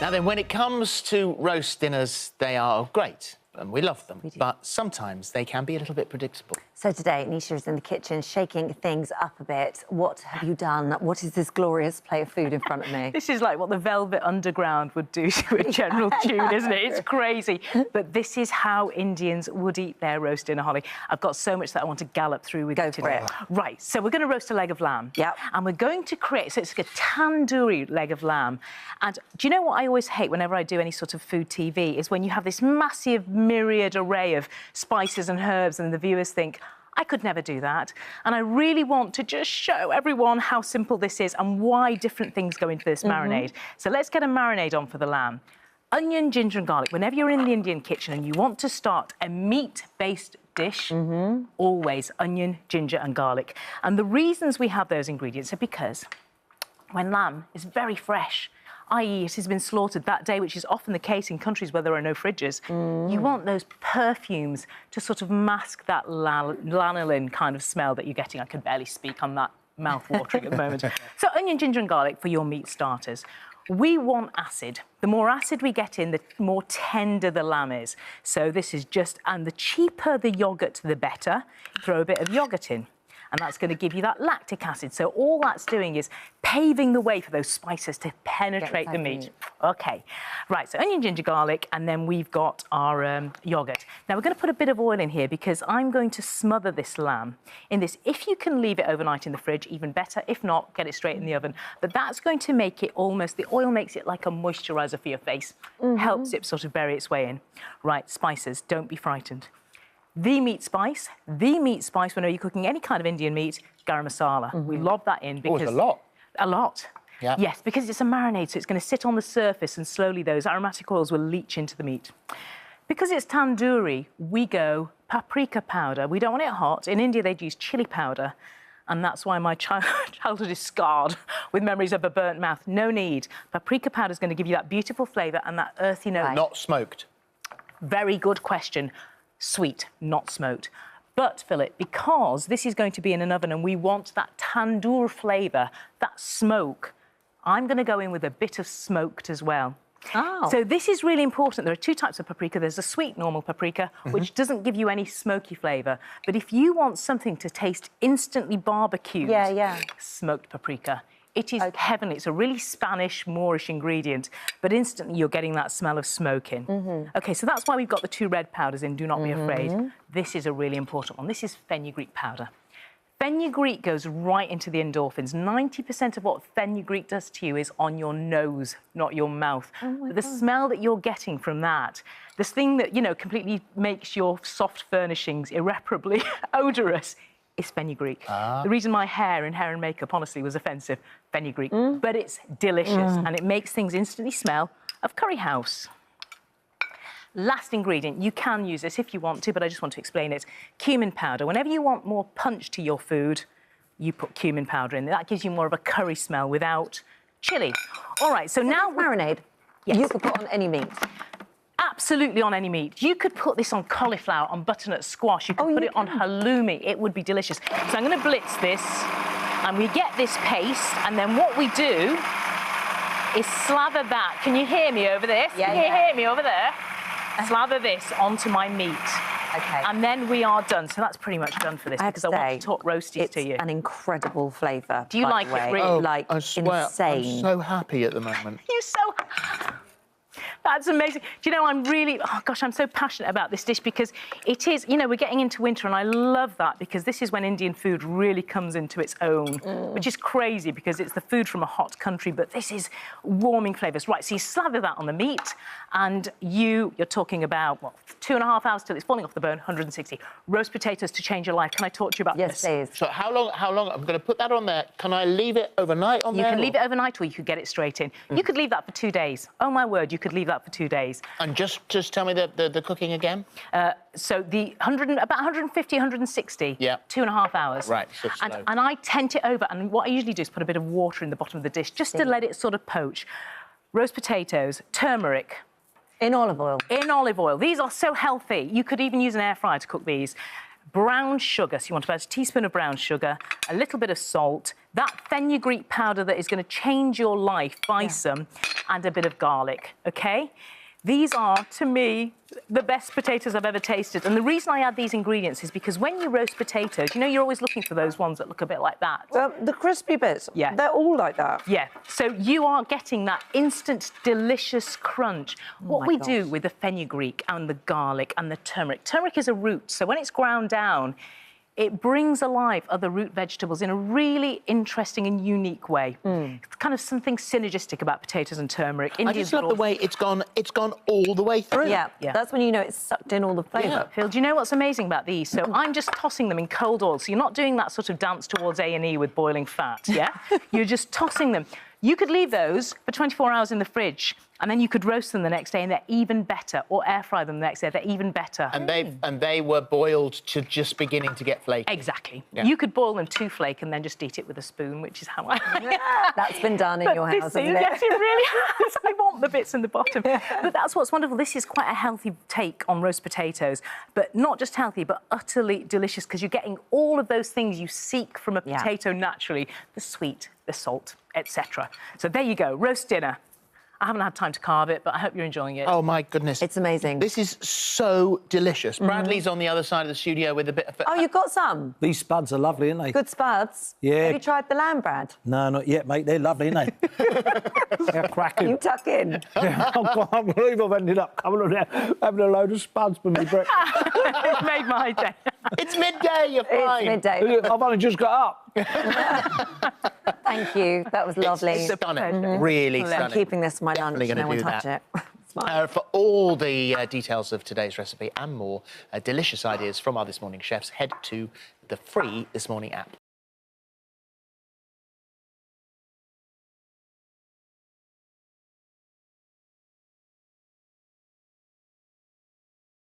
Now then, when it comes to roast dinners, they are great and we love them, but sometimes they can be a little bit predictable. So today, Nisha is in the kitchen shaking things up a bit. What have you done? What is this glorious plate of food in front of me? This is like what the Velvet Underground would do to a general tune, isn't it? It's crazy. But this is how Indians would eat their roast dinner, Holly. I've got so much that I want to gallop through with you today. Go for it. Right, so we're going to roast a leg of lamb. Yep. And we're going to create, so it's like a tandoori leg of lamb. And do you know what I always hate whenever I do any sort of food TV is when you have this massive myriad array of spices and herbs and the viewers think, I could never do that. And I really want to just show everyone how simple this is and why different things go into this marinade. So let's get a marinade on for the lamb. Onion, ginger and garlic. Whenever you're in the Indian kitchen and you want to start a meat-based dish, always onion, ginger and garlic. And the reasons we have those ingredients are because when lamb is very fresh, i.e. it has been slaughtered that day, which is often the case in countries where there are no fridges, you want those perfumes to sort of mask that lanolin kind of smell that you're getting. I can barely speak on that mouth-watering at the moment. So onion, ginger and garlic for your meat starters. We want acid. The more acid we get in, the more tender the lamb is. So this is just, and the cheaper the yoghurt, the better. Throw a bit of yoghurt in. And that's going to give you that lactic acid. So all that's doing is paving the way for those spices to penetrate the meat. OK. Right, so onion, ginger, garlic, and then we've got our yoghurt. Now, we're going to put a bit of oil in here because I'm going to smother this lamb in this. If you can leave it overnight in the fridge, even better. If not, get it straight in the oven. But that's going to make it almost, the oil makes it like a moisturiser for your face. Helps it sort of bury its way in. Right, spices, don't be frightened. The meat spice, whenever you're cooking any kind of Indian meat, garam masala. We lob that in because... Oh, it's a lot. A lot. Yeah. Yes, because it's a marinade, so it's going to sit on the surface and slowly those aromatic oils will leach into the meat. Because it's tandoori, we go paprika powder. We don't want it hot. In India, they'd use chili powder, and that's why my childhood is scarred with memories of a burnt mouth. No need. Paprika powder is going to give you that beautiful flavour and that earthy note. Not smoked. Very good question. Sweet, not smoked. But, Phillip, because this is going to be in an oven and we want that tandoor flavour, that smoke, I'm going to go in with a bit of smoked as well. Oh. So this is really important. There are two types of paprika. There's a sweet normal paprika, which doesn't give you any smoky flavour. But if you want something to taste instantly barbecued, smoked paprika, it is heavenly. It's a really Spanish, Moorish ingredient, but instantly you're getting that smell of smoke in. OK, so that's why we've got the two red powders in. Do not be afraid. This is a really important one. This is fenugreek powder. Fenugreek goes right into the endorphins. 90% of what fenugreek does to you is on your nose, not your mouth. The smell that you're getting from that, this thing that, you know, completely makes your soft furnishings irreparably odorous, is fenugreek. The reason my hair in hair and makeup, honestly, was offensive, fenugreek. But it's delicious and it makes things instantly smell of curry house. Last ingredient, you can use this if you want to, but I just want to explain it. Cumin powder. Whenever you want more punch to your food, you put cumin powder in. That gives you more of a curry smell without chilli. All right, so now... Marinade. Yes. You could put on any meat. Absolutely on any meat. You could put this on cauliflower, on butternut squash. You could put it on halloumi. It would be delicious. So I'm going to blitz this, and we get this paste, and then what we do is slather that. Can you hear me over this? Can you hear me over there? Slather this onto my meat. OK. And then we are done. So that's pretty much done for this because I want to talk roasties to you. It's an incredible flavour. Do you like it, really? Oh, like, I swear, insane. I'm so happy at the moment. You're so... That's amazing. Do you know, I'm really... Oh, gosh, I'm so passionate about this dish because it is... You know, we're getting into winter and I love that because this is when Indian food really comes into its own, which is crazy because it's the food from a hot country, but this is warming flavours. Right, so you slather that on the meat and you're talking about, what, 2.5 hours till it's falling off the bone, 160. Roast potatoes to change your life. Can I talk to you about this? Yes, please. So how long... I'm going to put that on there. Can I leave it overnight on there? You can leave it overnight or you could get it straight in. You could leave that for 2 days. Oh, my word, you could leave that for 2 days. And just tell me the cooking again. So the about 150, 160. Yeah. 2.5 hours. Right. So slow. And I tent it over. And what I usually do is put a bit of water in the bottom of the dish just to let it sort of poach. Roast potatoes, turmeric. In olive oil. In olive oil. These are so healthy. You could even use an air fryer to cook these. brown sugar. So you want about a teaspoon of brown sugar, a little bit of salt, that fenugreek powder that is going to change your life, balsam, and a bit of garlic, OK? These are, to me, the best potatoes I've ever tasted. And the reason I add these ingredients is because when you roast potatoes, you know, you're always looking for those ones that look a bit like that. Well, the crispy bits, they're all like that. Yeah, so you are getting that instant, delicious crunch. What we do with the fenugreek and the garlic and the turmeric. Turmeric is a root, so when it's ground down, it brings alive other root vegetables in a really interesting and unique way. It's kind of something synergistic about potatoes and turmeric. I just love the way it's gone all the way through. Yeah, that's when you know it's sucked in all the flavour. Yeah. Phil, do you know what's amazing about these? So I'm just tossing them in cold oil. So you're not doing that sort of dance towards A&E with boiling fat, yeah? You're just tossing them. You could leave those for 24 hours in the fridge, and then you could roast them the next day, and they're even better, or air fry them the next day, they're even better. And they were boiled to just beginning to get flaky. Exactly. Yeah. You could boil them to flake and then just eat it with a spoon, which is how I... That's been done in your house, hasn't it? Yes, it really has. I want the bits in the bottom. But that's what's wonderful. This is quite a healthy take on roast potatoes, but not just healthy, but utterly delicious, because you're getting all of those things you seek from a potato naturally, the sweet, the salt, etc. So there you go, roast dinner. I haven't had time to carve it, but I hope you're enjoying it. Oh, my goodness. It's amazing. This is so delicious. Bradley's on the other side of the studio with a bit of... Oh, you've got some? These spuds are lovely, aren't they? Good spuds? Yeah. Have you tried the lamb, Brad? No, not yet, mate. They're lovely, aren't they? They're cracking. You tuck in. I can't believe I've ended up coming on there having a load of spuds for me breakfast. It made my day. It's midday, you're fine. It's midday. I've only just got up. Thank you. That was lovely. It's stunning. Really I'm stunning. keeping this for my lunch. Definitely No gonna one do touch that. it. Smart. For all the details of today's recipe and more delicious ideas from our This Morning chefs, head to the free This Morning app.